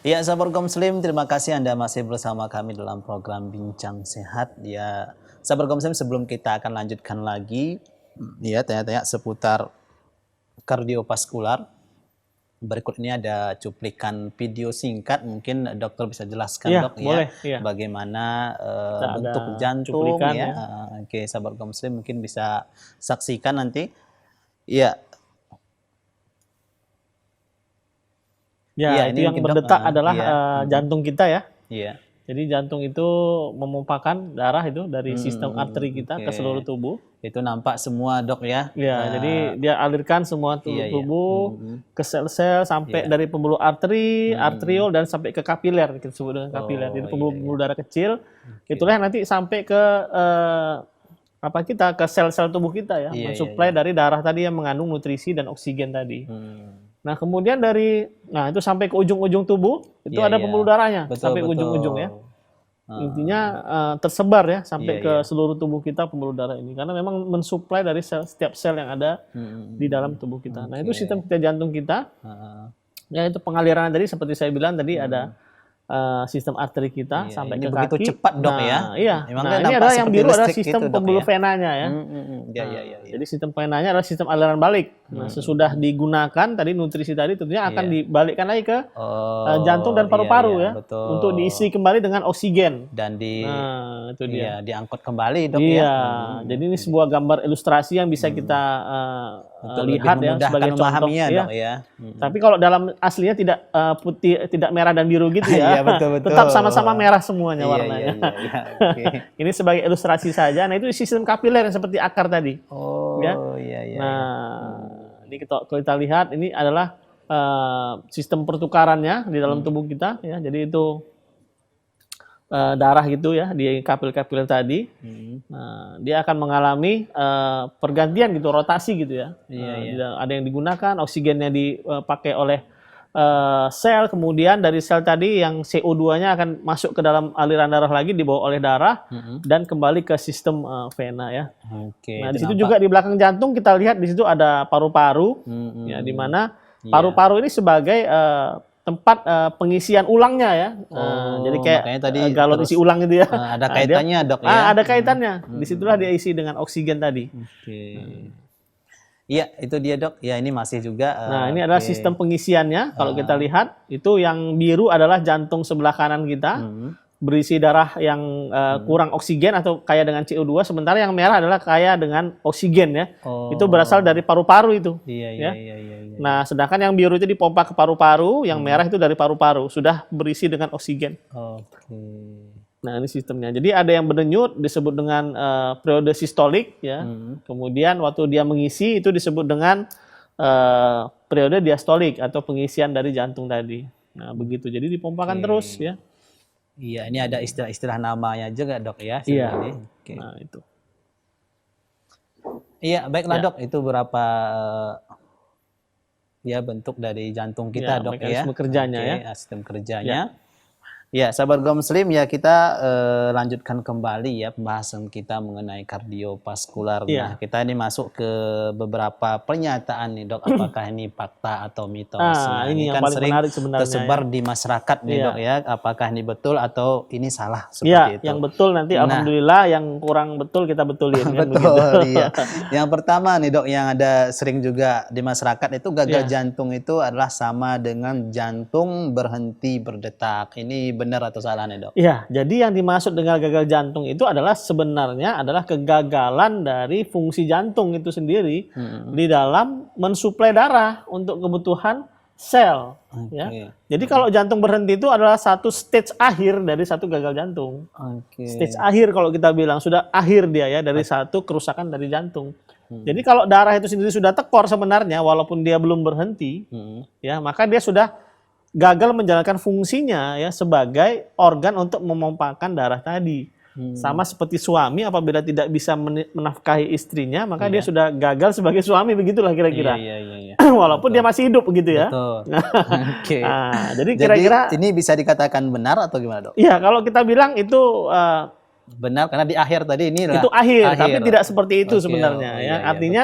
Ya, sahabat Muslim, terima kasih Anda masih bersama kami dalam program Bincang Sehat. Ya, sahabat Muslim, sebelum kita akan lanjutkan lagi, ya tanya-tanya seputar kardiovaskular. Berikut ini ada cuplikan video singkat, mungkin dokter bisa jelaskan Iya, dok boleh, ya, iya. bagaimana Kita ada bentuk jantung cuplikan, ya. ya. Oke, sahabat Muslim mungkin bisa saksikan nanti. Ya. Ya, Iya, itu ini yang mungkin, Dok. berdetak adalah Iya. jantung kita ya. Iya. Jadi jantung itu memompakan darah itu dari sistem arteri kita ke seluruh tubuh. Itu nampak semua dok ya. Ya, jadi dia alirkan semua tubuh ke sel-sel sampai dari pembuluh arteri, arteriol dan sampai ke kapiler, kita sebut dengan kapiler. Itu pembuluh darah kecil. Itulah yang nanti sampai ke ke sel-sel tubuh kita ya, mensuplai dari darah tadi yang mengandung nutrisi dan oksigen tadi. Nah, kemudian itu sampai ke ujung-ujung tubuh, itu ada pembuluh darahnya, sampai ujung-ujung ya. Intinya tersebar ya sampai ke seluruh tubuh kita pembuluh darah ini, karena memang mensuplai dari setiap sel yang ada di dalam tubuh kita. Nah, itu sistem jantung kita. Ya, itu pengaliran tadi seperti saya bilang tadi ada sistem arteri kita sampai ke kaki. Begitu cepat dok ya. Iya. Nah, ini adalah yang biru adalah sistem pembuluh venanya ya. Jadi sistem venanya adalah sistem aliran balik. Nah, sesudah digunakan tadi nutrisi tadi tentunya akan dibalikkan lagi ke jantung dan paru-paru ya, untuk diisi kembali dengan oksigen. Dan itu dia. Diangkut kembali dok ya. ya. Jadi ini sebuah gambar ilustrasi yang bisa kita lihat ya sebagai contoh ya. Dok, ya. Tapi kalau dalam aslinya tidak putih, tidak merah dan biru gitu ya. Betul. Tetap sama-sama merah semuanya warnanya. Okay. Ini sebagai ilustrasi saja. Nah, itu sistem kapiler yang seperti akar tadi. Iya. Nah, ini kita lihat ini adalah sistem pertukarannya di dalam tubuh kita ya. Jadi itu darah gitu ya di kapil-kapil tadi. Nah, dia akan mengalami pergantian gitu, rotasi gitu ya. Ada yang digunakan, oksigennya dipakai oleh sel, kemudian dari sel tadi yang CO2-nya akan masuk ke dalam aliran darah lagi, dibawa oleh darah dan kembali ke sistem vena ya. Nah, di situ juga di belakang jantung kita lihat di situ ada paru-paru ya, di mana paru-paru ini sebagai tempat pengisian ulangnya ya. Jadi kayak tadi galon isi ulang gitu ya. Ada kaitannya dok ya. Ada kaitannya. Disitulah dia isi dengan oksigen tadi. Iya, itu dia dok. Ya, ini masih juga. Nah, ini adalah sistem pengisiannya. Kalau kita lihat, itu yang biru adalah jantung sebelah kanan kita, berisi darah yang kurang oksigen atau kaya dengan CO2. Sementara yang merah adalah kaya dengan oksigen ya. Itu berasal dari paru-paru itu. Iya. Nah, sedangkan yang biru itu dipompa ke paru-paru, yang merah itu dari paru-paru, sudah berisi dengan oksigen. Nah, ini sistemnya. Jadi ada yang berdenyut disebut dengan periode sistolik ya. Kemudian waktu dia mengisi itu disebut dengan periode diastolik atau pengisian dari jantung tadi. Nah, begitu. Jadi dipompakan terus ya. Iya, ini ada istilah-istilah namanya juga dok ya. Iya. Nah, itu. Iya, baiklah dok. Itu berapa bentuk dari jantung kita dok ya. Mekanisme kerjanya ya. Sistem kerjanya. Ya, sahabat Muslim ya, kita lanjutkan kembali ya pembahasan kita mengenai kardiovaskular. Nah, kita ini masuk ke beberapa pernyataan nih dok, apakah ini fakta atau mitos. Nah, ini yang kan paling sering menarik sebenarnya tersebar di masyarakat nih dok ya, apakah ini betul atau ini salah seperti itu. Yang betul nanti alhamdulillah, yang kurang betul kita betulin. Betul, iya. Yang pertama nih dok, yang ada sering juga di masyarakat itu gagal jantung itu adalah sama dengan jantung berhenti berdetak. Ini benar atau salah nih dok? Iya, jadi yang dimaksud dengan gagal jantung itu adalah sebenarnya adalah kegagalan dari fungsi jantung itu sendiri di dalam mensuplai darah untuk kebutuhan sel. Ya. Jadi kalau jantung berhenti itu adalah satu stage akhir dari satu gagal jantung. Stage akhir kalau kita bilang sudah akhir dia ya dari satu kerusakan dari jantung. Jadi kalau darah itu sendiri sudah tekor sebenarnya walaupun dia belum berhenti, ya maka dia sudah gagal menjalankan fungsinya ya sebagai organ untuk memompakan darah tadi. Sama seperti suami apabila tidak bisa menafkahi istrinya, maka dia sudah gagal sebagai suami, begitulah kira-kira. Walaupun dia masih hidup begitu ya. Nah, jadi kira-kira ini bisa dikatakan benar atau gimana dok? Iya, kalau kita bilang itu benar karena di akhir tadi ini itu akhir, tapi tidak seperti itu sebenarnya ya. Artinya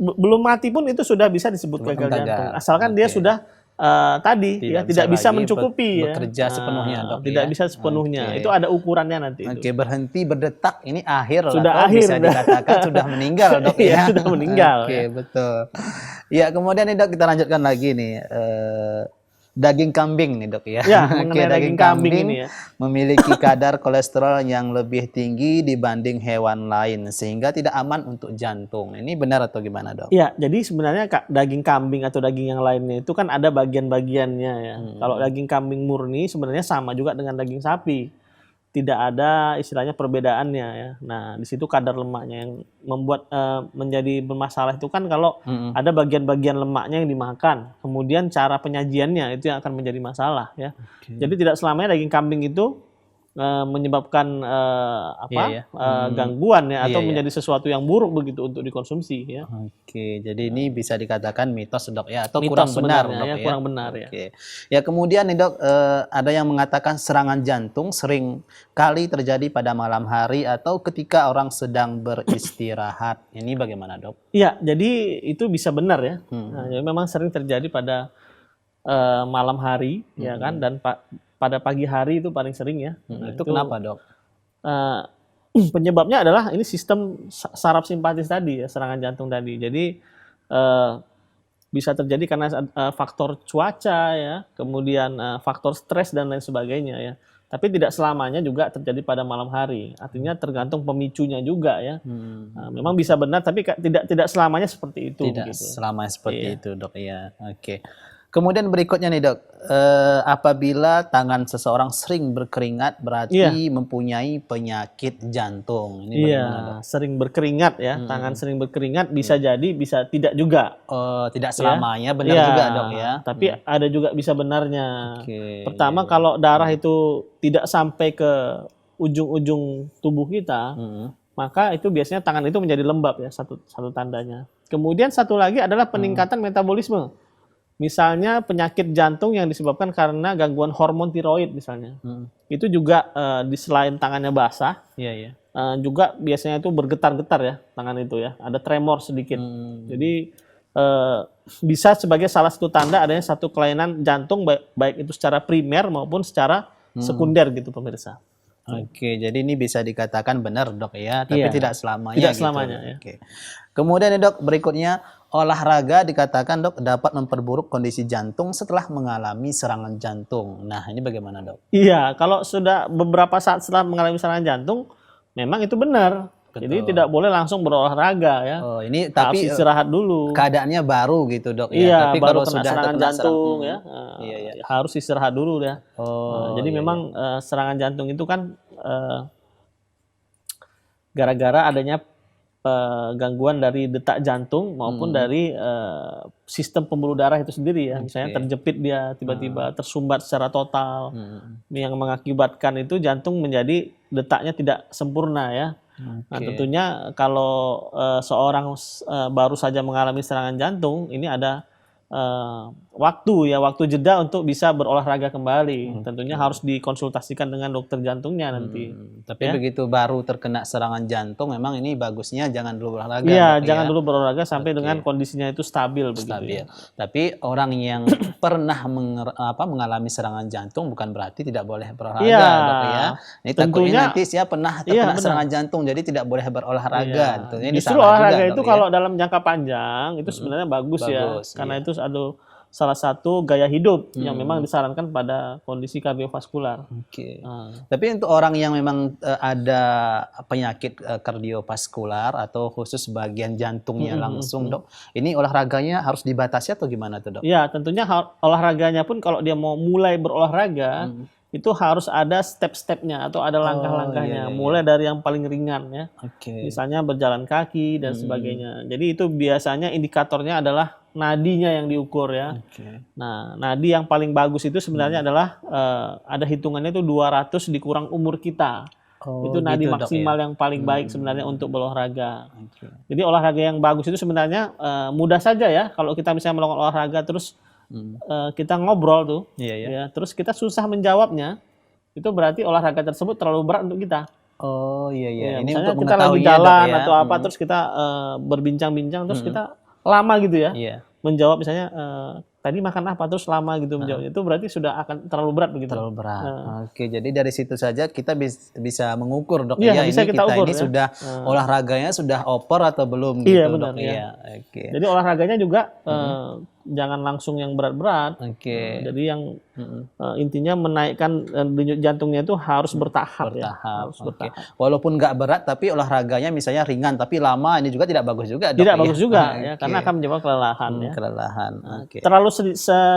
belum mati pun itu sudah bisa disebut gagal jantung. Asalkan dia sudah tadi ya tidak bisa lagi mencukupi bekerja sepenuhnya, Dok, tidak ya. bisa sepenuhnya. Oke. Itu ada ukurannya nanti. Oke, berhenti berdetak ini akhir lah, Sudah atau akhir, bisa dikatakan sudah meninggal, Dok, Iya, ya. sudah meninggal, Oke, ya. betul. Ya, kemudian nih, Dok, kita lanjutkan lagi nih. Daging kambing nih, Dok, ya. Ya, Oke, mengenai daging kambing ini ya. memiliki kadar kolesterol yang lebih tinggi dibanding hewan lain sehingga tidak aman untuk jantung. Ini benar atau gimana, Dok? Iya, jadi sebenarnya daging kambing atau daging yang lainnya itu kan ada bagian-bagiannya ya. Kalau daging kambing murni sebenarnya sama juga dengan daging sapi. Tidak ada istilahnya perbedaannya ya. Nah, di situ kadar lemaknya yang membuat menjadi bermasalah itu kan kalau ada bagian-bagian lemaknya yang dimakan. Kemudian cara penyajiannya itu yang akan menjadi masalah ya. Jadi tidak selamanya daging kambing itu menyebabkan gangguan ya atau menjadi sesuatu yang buruk begitu untuk dikonsumsi ya. Oke, jadi ini bisa dikatakan mitos, Dok, ya, atau Mitos kurang benar, sebenarnya, Dok, ya, ya. kurang benar ya. Oke. Ya, kemudian nih, Dok, ada yang mengatakan serangan jantung sering kali terjadi pada malam hari atau ketika orang sedang beristirahat. Ini bagaimana, Dok? Iya, jadi itu bisa benar ya. Nah, jadi memang sering terjadi pada malam hari ya kan, dan pada pagi hari itu paling sering ya. Nah, Itu kenapa, Dok? Penyebabnya adalah ini sistem saraf simpatis tadi ya, serangan jantung tadi. Jadi bisa terjadi karena faktor cuaca ya, kemudian faktor stres dan lain sebagainya ya. Tapi tidak selamanya juga terjadi pada malam hari. Artinya tergantung pemicunya juga ya. Nah, memang bisa benar, tapi tidak selamanya seperti itu. Tidak gitu. selamanya seperti itu, Dok, ya. Oke. Kemudian berikutnya nih, Dok, apabila tangan seseorang sering berkeringat berarti mempunyai penyakit jantung. Ini bagaimana, Dok? Sering berkeringat ya, tangan sering berkeringat bisa jadi, bisa tidak juga. Tidak selamanya benar juga, Dok, ya. Tapi ada juga bisa benarnya. Oke, Pertama, kalau darah itu tidak sampai ke ujung-ujung tubuh kita, maka itu biasanya tangan itu menjadi lembab ya, satu tandanya. Kemudian satu lagi adalah peningkatan metabolisme. Misalnya penyakit jantung yang disebabkan karena gangguan hormon tiroid misalnya. Itu juga di selain tangannya basah, juga biasanya itu bergetar-getar ya tangan itu ya. Ada tremor sedikit. Jadi bisa sebagai salah satu tanda adanya satu kelainan jantung baik itu secara primer maupun secara sekunder gitu, pemirsa. Oke, jadi ini bisa dikatakan benar, Dok, ya, tapi tidak selamanya. Tidak gitu. selamanya ya. Oke. Kemudian nih, Dok, berikutnya olahraga dikatakan, Dok, dapat memperburuk kondisi jantung setelah mengalami serangan jantung. Nah, ini bagaimana, Dok? Iya, kalau sudah beberapa saat setelah mengalami serangan jantung, memang itu benar. Betul. Jadi tidak boleh langsung berolahraga ya. Ini tapi harus istirahat dulu. Keadaannya baru gitu, Dok, ya. Iya, Tapi baru kalau kena sudah serangan jantung ya. Harus istirahat dulu ya. Jadi memang serangan jantung itu kan gara-gara adanya gangguan dari detak jantung maupun dari sistem pembuluh darah itu sendiri ya. Misalnya terjepit dia tiba-tiba, tersumbat secara total, yang mengakibatkan itu jantung menjadi detaknya tidak sempurna ya. Nah, tentunya kalau seorang baru saja mengalami serangan jantung, ini ada waktu jeda untuk bisa berolahraga kembali. Tentunya harus dikonsultasikan dengan dokter jantungnya nanti. Tapi begitu baru terkena serangan jantung, memang ini bagusnya jangan dulu berolahraga. Iya, jangan dulu berolahraga sampai dengan kondisinya itu stabil. Stabil. Tapi orang yang pernah mengalami serangan jantung bukan berarti tidak boleh berolahraga, Dok, ya. Ini takutnya nanti saya pernah terkena serangan jantung, jadi tidak boleh berolahraga. Justru olahraga juga, itu Dok, kalau dalam jangka panjang itu sebenarnya bagus ya, karena itu ada salah satu gaya hidup yang memang disarankan pada kondisi kardiovaskular. Tapi untuk orang yang memang ada penyakit kardiovaskular atau khusus bagian jantungnya langsung, Dok, ini olahraganya harus dibatasi atau gimana tuh, Dok? Ya, tentunya olahraganya pun kalau dia mau mulai berolahraga, itu harus ada step-stepnya atau ada langkah-langkahnya. Mulai dari yang paling ringan ya. Misalnya berjalan kaki dan sebagainya. Jadi itu biasanya indikatornya adalah nadinya yang diukur ya. Nah, nadi yang paling bagus itu sebenarnya adalah ada hitungannya itu 200 dikurang umur kita. Itu nadi gitu, maksimal, Dok, ya? Yang paling baik sebenarnya untuk berolahraga. Jadi olahraga yang bagus itu sebenarnya mudah saja ya. Kalau kita misalnya melakukan olahraga terus kita ngobrol tuh, ya, terus kita susah menjawabnya, itu berarti olahraga tersebut terlalu berat untuk kita. Ini misalnya untuk kita lagi jalan, Dok, ya, atau apa, terus kita berbincang-bincang, terus kita lama gitu ya, menjawab misalnya tadi makan apa terus lama gitu menjawabnya, itu berarti sudah akan terlalu berat begitu. Terlalu berat. Oke, jadi dari situ saja kita bisa mengukur dok Iya, ya bisa ini kita ukur, ini ya. sudah olahraganya sudah over atau belum Iya, gitu benar, dok ya. ya. Oke. Jadi olahraganya juga jangan langsung yang berat-berat. Oke. Jadi yang intinya menaikkan denyut jantungnya itu harus bertahap, ya. Bertahap. Harus Oke. bertahap. Walaupun nggak berat tapi olahraganya misalnya ringan tapi lama, ini juga tidak bagus juga dok. Tidak ya? bagus juga ya, Oke. karena akan menyebabkan kelelahan ya. Kelelahan. Oke. Terlalu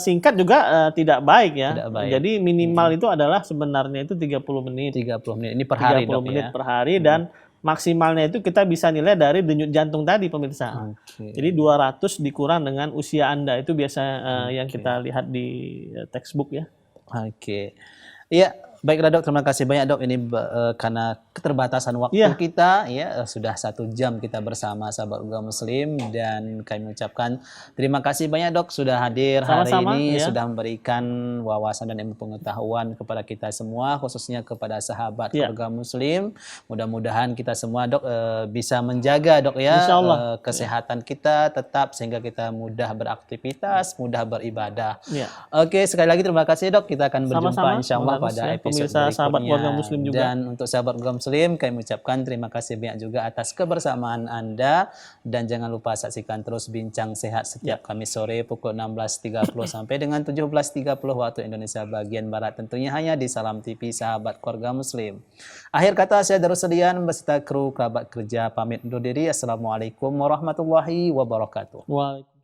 singkat juga tidak baik ya. Tidak baik. Jadi minimal itu adalah sebenarnya itu 30 menit. 30 menit. Ini per hari 30 dok menit ya. per hari dan maksimalnya itu kita bisa nilai dari denyut jantung tadi pemirsa. Oke. Jadi 200 dikurang dengan usia Anda, itu biasa yang kita lihat di textbook ya. Oke. Iya, baiklah dok, terima kasih banyak dok. Ini karena keterbatasan waktu Iya. kita, ya sudah 1 jam kita bersama sahabat keluarga Muslim, dan kami mengucapkan terima kasih banyak dok sudah hadir Sama-sama, hari ini, ya. sudah memberikan wawasan dan ilmu pengetahuan kepada kita semua, khususnya kepada sahabat Ya. keluarga Muslim. Mudah-mudahan kita semua dok bisa menjaga dok ya Insya Allah. kesehatan kita tetap sehingga kita mudah beraktivitas, mudah beribadah. Ya. Oke, sekali lagi terima kasih dok. Kita akan berjumpa Sama-sama, insya Allah Bang pada Agus, ya. episode Pemirsa sahabat berikutnya. keluarga Muslim juga. Dan untuk sahabat keluarga Muslim, kami mengucapkan terima kasih banyak juga atas kebersamaan Anda. Dan jangan lupa saksikan terus Bincang Sehat setiap Kamis sore pukul 16.30 sampai dengan 17.30 waktu Indonesia bagian Barat. Tentunya hanya di Salam TV Sahabat Keluarga Muslim. Akhir kata, saya Darussalian beserta kru kerabat kerja pamit undur diri. Assalamualaikum warahmatullahi wabarakatuh. Waalaikumsalam.